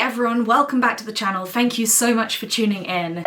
everyone, welcome back to the channel. Thank you so much for tuning in.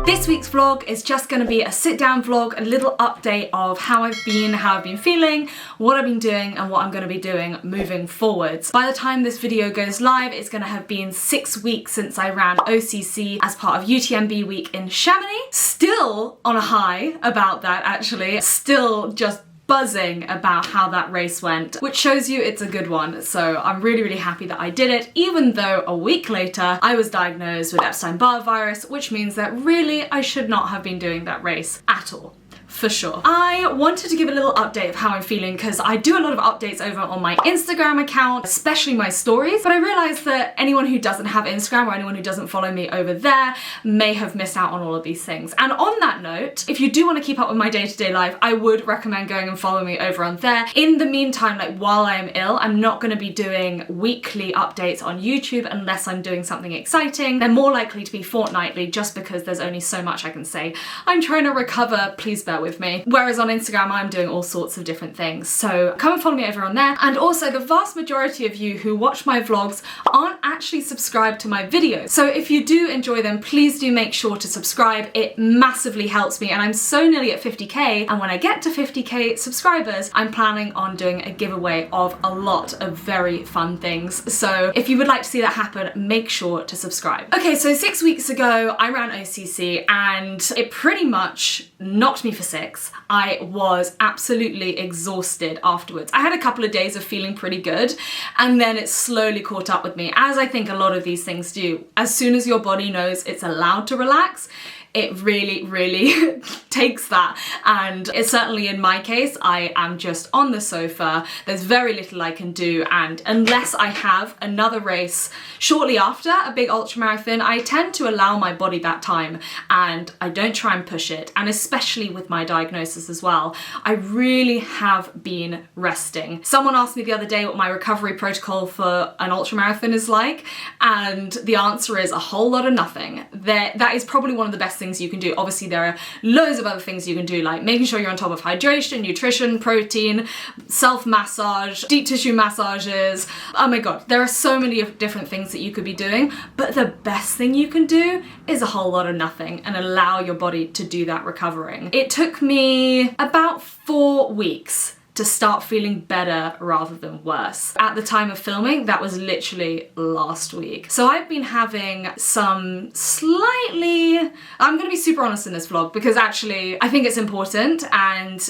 This week's vlog is just going to be a sit-down vlog, a little update of how I've been feeling, what I've been doing, and what I'm going to be doing moving forwards. By the time this video goes live, it's going to have been 6 weeks since I ran OCC as part of UTMB week in Chamonix. Still on a high about that, actually. Still just buzzing about how that race went, which shows you it's a good one. So I'm really happy that I did it, even though a week later I was diagnosed with Epstein-Barr virus, which means that really I should not have been doing that race at all. For sure. I wanted to give a little update of how I'm feeling because I do a lot of updates over on my Instagram account, especially my stories, but I realized that anyone who doesn't have Instagram or anyone who doesn't follow me over there may have missed out on all of these things. And on that note, if you do want to keep up with my day-to-day life, I would recommend going and following me over on there. In the meantime, like while I am ill, I'm not going to be doing weekly updates on YouTube unless I'm doing something exciting. They're more likely to be fortnightly just because there's only so much I can say. I'm trying to recover, please bear with me. Whereas on Instagram, I'm doing all sorts of different things. So come and follow me over on there. And also, the vast majority of you who watch my vlogs aren't actually subscribed to my videos. So if you do enjoy them, please do make sure to subscribe. It massively helps me, and I'm so nearly at 50k. And when I get to 50k subscribers, I'm planning on doing a giveaway of a lot of very fun things. So if you would like to see that happen, make sure to subscribe. Okay, so 6 weeks ago, I ran OCC and it pretty much knocked me for 6. I was absolutely exhausted afterwards. I had a couple of days of feeling pretty good, and then it slowly caught up with me, as I think a lot of these things do. As soon as your body knows it's allowed to relax, it really takes that. And it's certainly in my case, I am just on the sofa. There's very little I can do, and unless I have another race shortly after a big ultramarathon, I tend to allow my body that time and I don't try and push it. And especially with my diagnosis as well, I really have been resting. Someone asked me the other day what my recovery protocol for an ultramarathon is like, and the answer is a whole lot of nothing. That is probably one of the best things you can do. Obviously there are loads of other things you can do, like making sure you're on top of hydration, nutrition, protein, self-massage, deep tissue massages. Oh my god, there are so many different things that you could be doing, but the best thing you can do is a whole lot of nothing and allow your body to do that recovering. It took me about 4 weeks to start feeling better rather than worse. At the time of filming, that was literally last week. So I've been having some I'm gonna be super honest in this vlog because actually I think it's important, and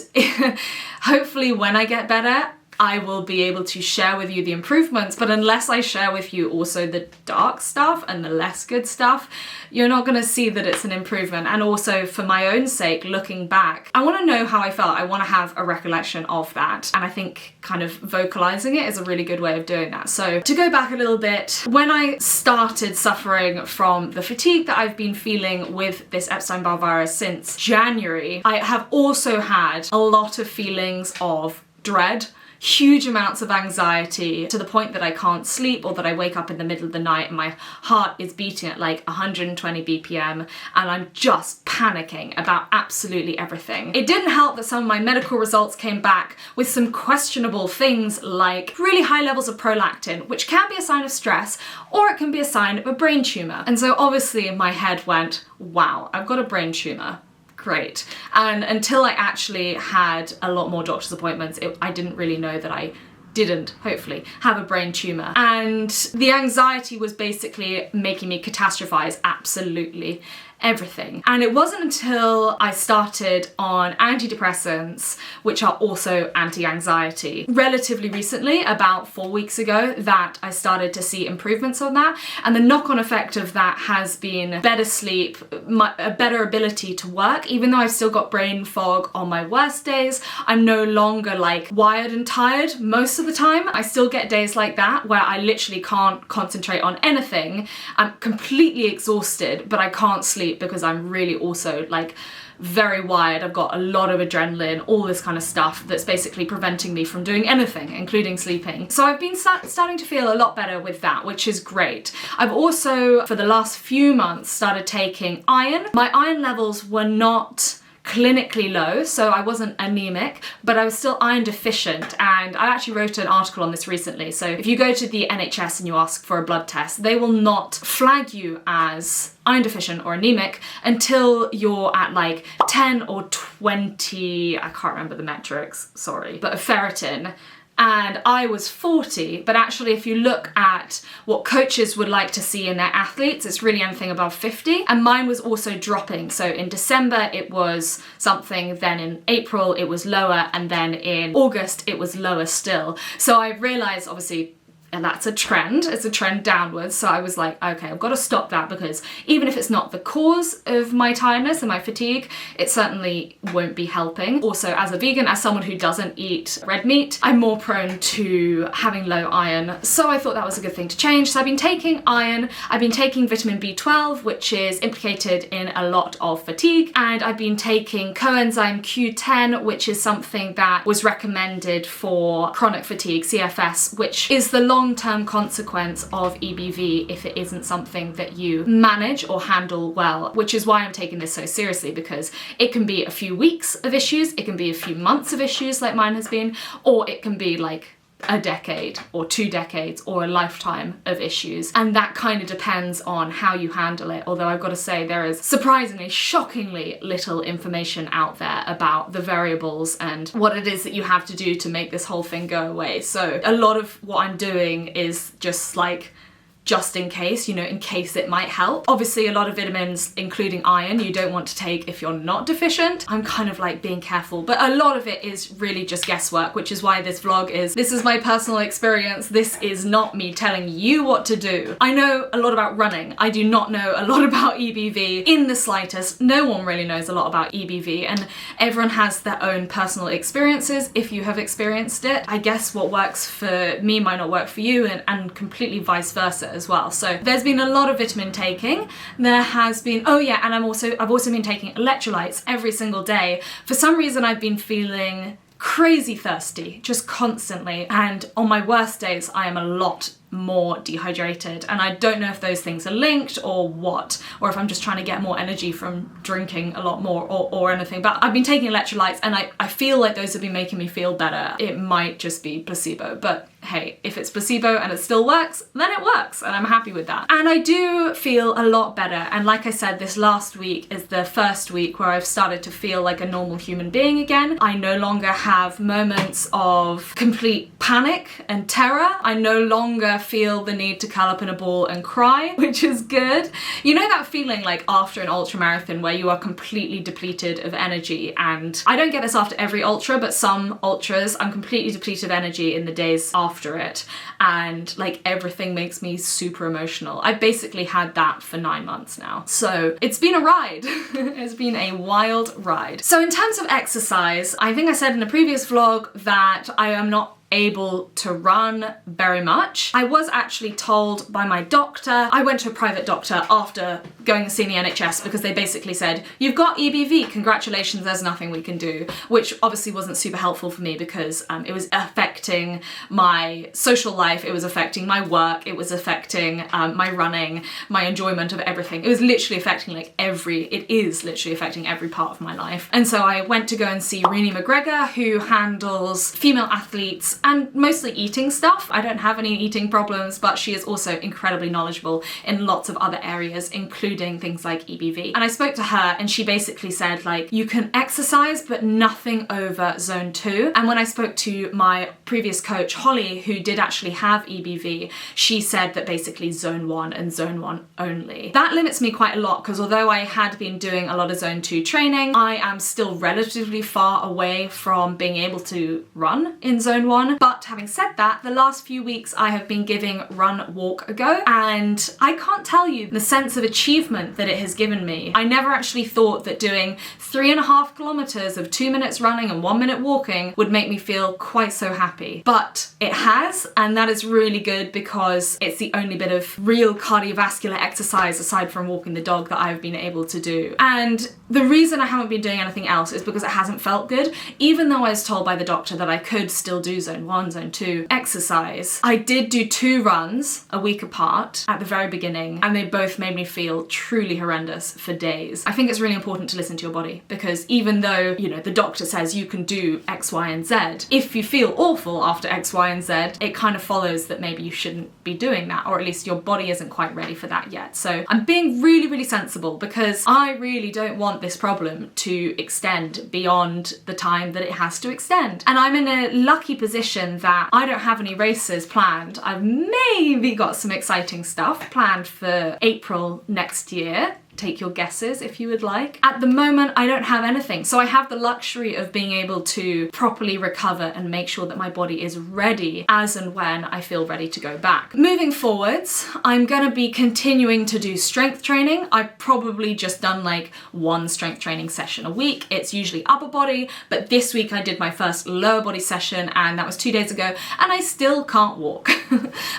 hopefully when I get better, I will be able to share with you the improvements, but unless I share with you also the dark stuff and the less good stuff, you're not gonna see that it's an improvement. And also for my own sake, looking back, I wanna know how I felt. I wanna have a recollection of that. And I think kind of vocalizing it is a really good way of doing that. So to go back a little bit, when I started suffering from the fatigue that I've been feeling with this Epstein-Barr virus since January, I have also had a lot of feelings of dread, huge amounts of anxiety, to the point that I can't sleep, or that I wake up in the middle of the night and my heart is beating at like 120 BPM and I'm just panicking about absolutely everything. It didn't help that some of my medical results came back with some questionable things like really high levels of prolactin, which can be a sign of stress or it can be a sign of a brain tumor. And so obviously my head went, wow, I've got a brain tumor. Great. And until I actually had a lot more doctor's appointments, I didn't really know that I didn't, hopefully, have a brain tumor. And the anxiety was basically making me catastrophize absolutely everything. And it wasn't until I started on antidepressants, which are also anti-anxiety, relatively recently, about 4 weeks ago, that I started to see improvements on that. And the knock-on effect of that has been better sleep, a better ability to work. Even though I've still got brain fog on my worst days, I'm no longer like wired and tired most of the time. I still get days like that where I literally can't concentrate on anything. I'm completely exhausted, but I can't sleep sleep because I'm really also like very wired. I've got a lot of adrenaline, all this kind of stuff that's basically preventing me from doing anything, including sleeping. So I've been starting to feel a lot better with that, which is great. I've also, for the last few months, started taking iron. My iron levels were not clinically low, so I wasn't anemic, but I was still iron deficient, and I actually wrote an article on this recently. So if you go to the NHS and you ask for a blood test, they will not flag you as iron deficient or anemic until you're at like 10 or 20, I can't remember the metrics, sorry, but of ferritin. And I was 40, but actually if you look at what coaches would like to see in their athletes, it's really anything above 50. And mine was also dropping. So in December it was something, then in April it was lower, and then in August it was lower still. So I realized, obviously, and that's a trend, it's a trend downwards. So I was like, okay, I've got to stop that, because even if it's not the cause of my tiredness and my fatigue, it certainly won't be helping. Also, as a vegan, as someone who doesn't eat red meat, I'm more prone to having low iron. So I thought that was a good thing to change. So I've been taking iron, I've been taking vitamin B12, which is implicated in a lot of fatigue, and I've been taking coenzyme Q10, which is something that was recommended for chronic fatigue, CFS, which is the long-term consequence of EBV if it isn't something that you manage or handle well, which is why I'm taking this so seriously, because it can be a few weeks of issues, it can be a few months of issues like mine has been, or it can be like a decade or 2 decades or a lifetime of issues, and that kind of depends on how you handle it. Although I've got to say, there is surprisingly, shockingly little information out there about the variables and what it is that you have to do to make this whole thing go away. So a lot of what I'm doing is just like, just in case, you know, in case it might help. Obviously a lot of vitamins, including iron, you don't want to take if you're not deficient. I'm kind of like being careful, but a lot of it is really just guesswork, which is why this vlog this is my personal experience. This is not me telling you what to do. I know a lot about running. I do not know a lot about EBV in the slightest. No one really knows a lot about EBV, and everyone has their own personal experiences if you have experienced it. I guess what works for me might not work for you, and completely vice versa as well. So there's been a lot of vitamin taking. There has been, oh yeah, and I've also been taking electrolytes every single day. For some reason I've been feeling crazy thirsty, just constantly, and on my worst days I am a lot more dehydrated, and I don't know if those things are linked or what, or if I'm just trying to get more energy from drinking a lot more or anything, but I've been taking electrolytes and I feel like those have been making me feel better. It might just be placebo, but hey, if it's placebo and it still works, then it works, and I'm happy with that. And I do feel a lot better, and like I said, this last week is the first week where I've started to feel like a normal human being again. I no longer have moments of complete panic and terror. I no longer feel the need to curl up in a ball and cry, which is good. You know that feeling like after an ultra marathon where you are completely depleted of energy, and I don't get this after every ultra, but some ultras I'm completely depleted of energy in the days after it, and like everything makes me super emotional. I've basically had that for 9 months now, so it's been a ride. It's been a wild ride. So in terms of exercise, I think I said in a previous vlog that I am not able to run very much. I was actually told by my doctor, I went to a private doctor after going and seeing the NHS, because they basically said, you've got EBV, congratulations, there's nothing we can do, which obviously wasn't super helpful for me, because it was affecting my social life, it was affecting my work, it was affecting my running, my enjoyment of everything. It was literally affecting like it is literally affecting every part of my life. And so I went to go and see Rhian McGregor, who handles female athletes and mostly eating stuff. I don't have any eating problems, but she is also incredibly knowledgeable in lots of other areas, including things like EBV. And I spoke to her, and she basically said, like, you can exercise, but nothing over zone 2. And when I spoke to my previous coach, Holly, who did actually have EBV, she said that basically zone 1 and zone 1 only. That limits me quite a lot, because although I had been doing a lot of zone 2 training, I am still relatively far away from being able to run in zone 1. on. But having said that, the last few weeks I have been giving run, walk a go, and I can't tell you the sense of achievement that it has given me. I never actually thought that doing 3.5 kilometers of 2 minutes running and 1 minute walking would make me feel quite so happy. But it has, and that is really good because it's the only bit of real cardiovascular exercise aside from walking the dog that I've been able to do. And the reason I haven't been doing anything else is because it hasn't felt good. Even though I was told by the doctor that I could still do zone 1, zone 2 exercise, I did do 2 runs a week apart at the very beginning, and they both made me feel truly horrendous for days. I think it's really important to listen to your body, because even though, you know, the doctor says you can do X, Y, and Z, if you feel awful after X, Y, and Z, it kind of follows that maybe you shouldn't be doing that, or at least your body isn't quite ready for that yet. So I'm being really, really sensible, because I really don't want this problem to extend beyond the time that it has to extend. And I'm in a lucky position that I don't have any races planned. I've maybe got some exciting stuff planned for April next year. Take your guesses if you would like. At the moment, I don't have anything. So I have the luxury of being able to properly recover and make sure that my body is ready as and when I feel ready to go back. Moving forwards, I'm gonna be continuing to do strength training. I've probably just done like 1 strength training session a week. It's usually upper body, but this week I did my first lower body session, and that was 2 days ago, and I still can't walk.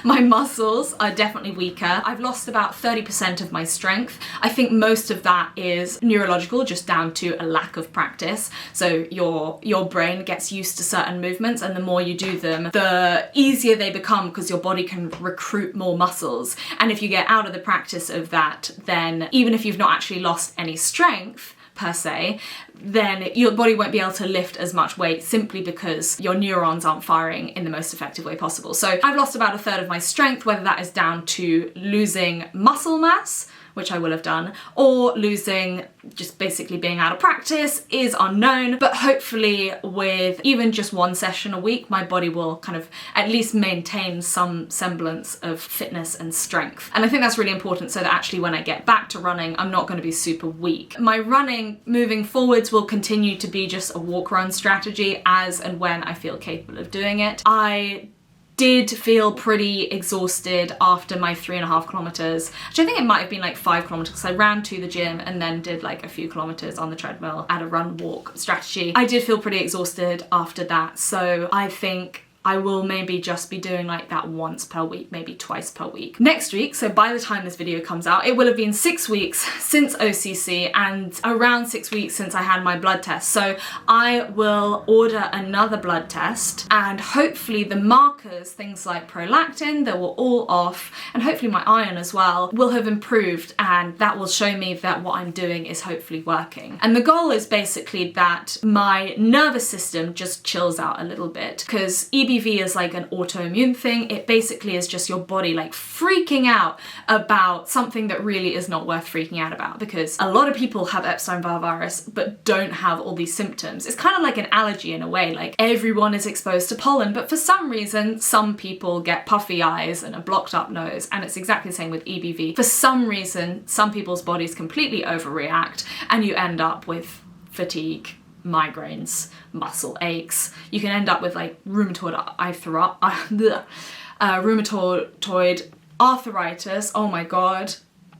My muscles are definitely weaker. I've lost about 30% of my strength. I think most of that is neurological, just down to a lack of practice. So your brain gets used to certain movements, and the more you do them, the easier they become, because your body can recruit more muscles. And if you get out of the practice of that, then even if you've not actually lost any strength per se, then your body won't be able to lift as much weight, simply because your neurons aren't firing in the most effective way possible. So I've lost about 1/3 of my strength, whether that is down to losing muscle mass, which I will have done, or losing just basically being out of practice is unknown. But hopefully with even just 1 session a week, my body will kind of at least maintain some semblance of fitness and strength. And I think that's really important, so that actually when I get back to running, I'm not going to be super weak. My running moving forwards will continue to be just a walk-run strategy as and when I feel capable of doing it. I did feel pretty exhausted after my 3.5 kilometers, which I think it might have been like 5 kilometers, because I ran to the gym and then did like a few kilometers on the treadmill at a run walk strategy. I did feel pretty exhausted after that, so I think I will maybe just be doing like that once per week, maybe twice per week. Next week, so by the time this video comes out, it will have been 6 weeks since OCC and around 6 weeks since I had my blood test. So I will order another blood test, and hopefully the markers, things like prolactin, that were all off, and hopefully my iron as well, will have improved, and that will show me that what I'm doing is hopefully working. And the goal is basically that my nervous system just chills out a little bit, because EBV is like an autoimmune thing. It basically is just your body like freaking out about something that really is not worth freaking out about, because a lot of people have Epstein-Barr virus but don't have all these symptoms. It's kind of like an allergy in a way, like everyone is exposed to pollen, but for some reason some people get puffy eyes and a blocked up nose, and it's exactly the same with EBV. For some reason some people's bodies completely overreact, and you end up with fatigue, migraines, muscle aches. You can end up with like rheumatoid arthritis, oh my god,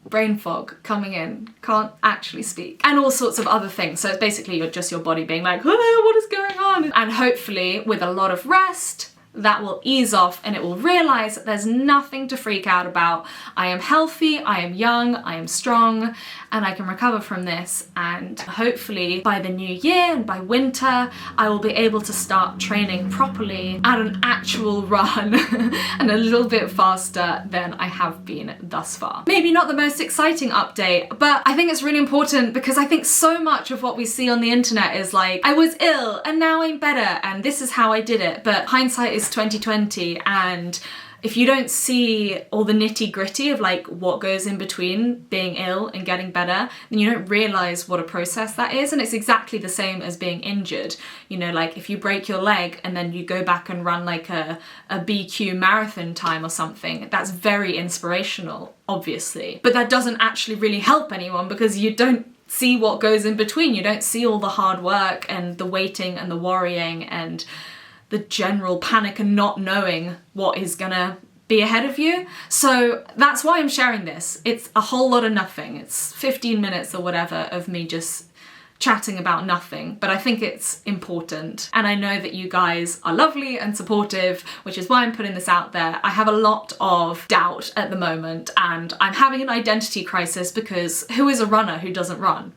brain fog coming in, can't actually speak, and all sorts of other things. So it's basically your body being like, oh, what is going on? And hopefully with a lot of rest, that will ease off, and it will realize that there's nothing to freak out about. I am healthy, I am young, I am strong, and I can recover from this. And hopefully by the new year and by winter, I will be able to start training properly at an actual run and a little bit faster than I have been thus far. Maybe not the most exciting update, but I think it's really important, because I think so much of what we see on the internet is like, I was ill and now I'm better and this is how I did it. But hindsight is 2020, and if you don't see all the nitty-gritty of like what goes in between being ill and getting better, then you don't realize what a process that is. And it's exactly the same as being injured. You know, like if you break your leg and then you go back and run like a BQ marathon time or something, that's very inspirational, obviously, but that doesn't actually really help anyone, because you don't see what goes in between. You don't see all the hard work and the waiting and the worrying and the general panic and not knowing what is gonna be ahead of you. So that's why I'm sharing this. It's a whole lot of nothing. It's 15 minutes or whatever of me just chatting about nothing, but I think it's important. And I know that you guys are lovely and supportive, which is why I'm putting this out there. I have a lot of doubt at the moment, and I'm having an identity crisis because who is a runner who doesn't run?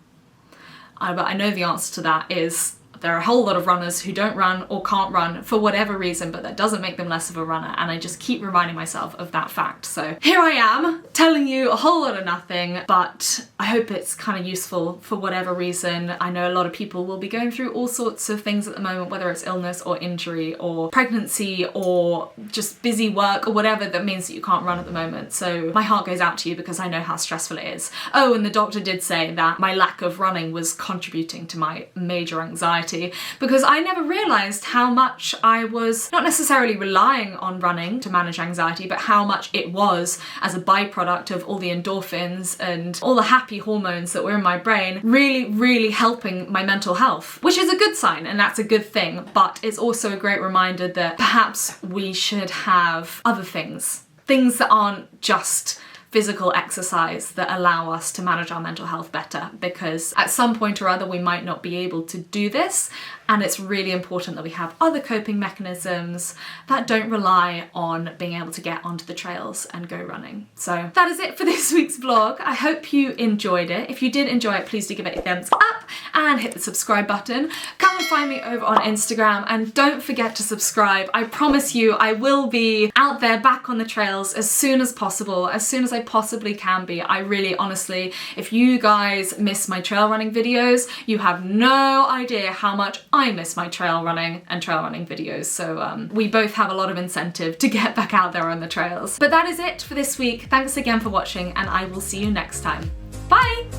But I know the answer to that is there are a whole lot of runners who don't run or can't run for whatever reason, but that doesn't make them less of a runner, and I just keep reminding myself of that fact. So here I am telling you a whole lot of nothing, but I hope it's kind of useful for whatever reason. I know a lot of people will be going through all sorts of things at the moment, whether it's illness or injury or pregnancy or just busy work or whatever that means that you can't run at the moment. So my heart goes out to you because I know how stressful it is. Oh, and the doctor did say that my lack of running was contributing to my major anxiety, because I never realised how much I was not necessarily relying on running to manage anxiety, but how much it was as a byproduct of all the endorphins and all the happy hormones that were in my brain really helping my mental health, which is a good sign and that's a good thing, but it's also a great reminder that perhaps we should have other things that aren't just physical exercise that allow us to manage our mental health better, because at some point or other we might not be able to do this, and it's really important that we have other coping mechanisms that don't rely on being able to get onto the trails and go running. So that is it for this week's vlog. I hope you enjoyed it. If you did enjoy it, please do give it a thumbs up and hit the subscribe button. Come and find me over on Instagram, and don't forget to subscribe. I promise you I will be out there back on the trails as soon as possible, as soon as I possibly can be. I really, honestly, if you guys miss my trail running videos, you have no idea how much I miss my trail running videos. So we both have a lot of incentive to get back out there on the trails. But that is it for this week. Thanks again for watching, and I will see you next time. Bye!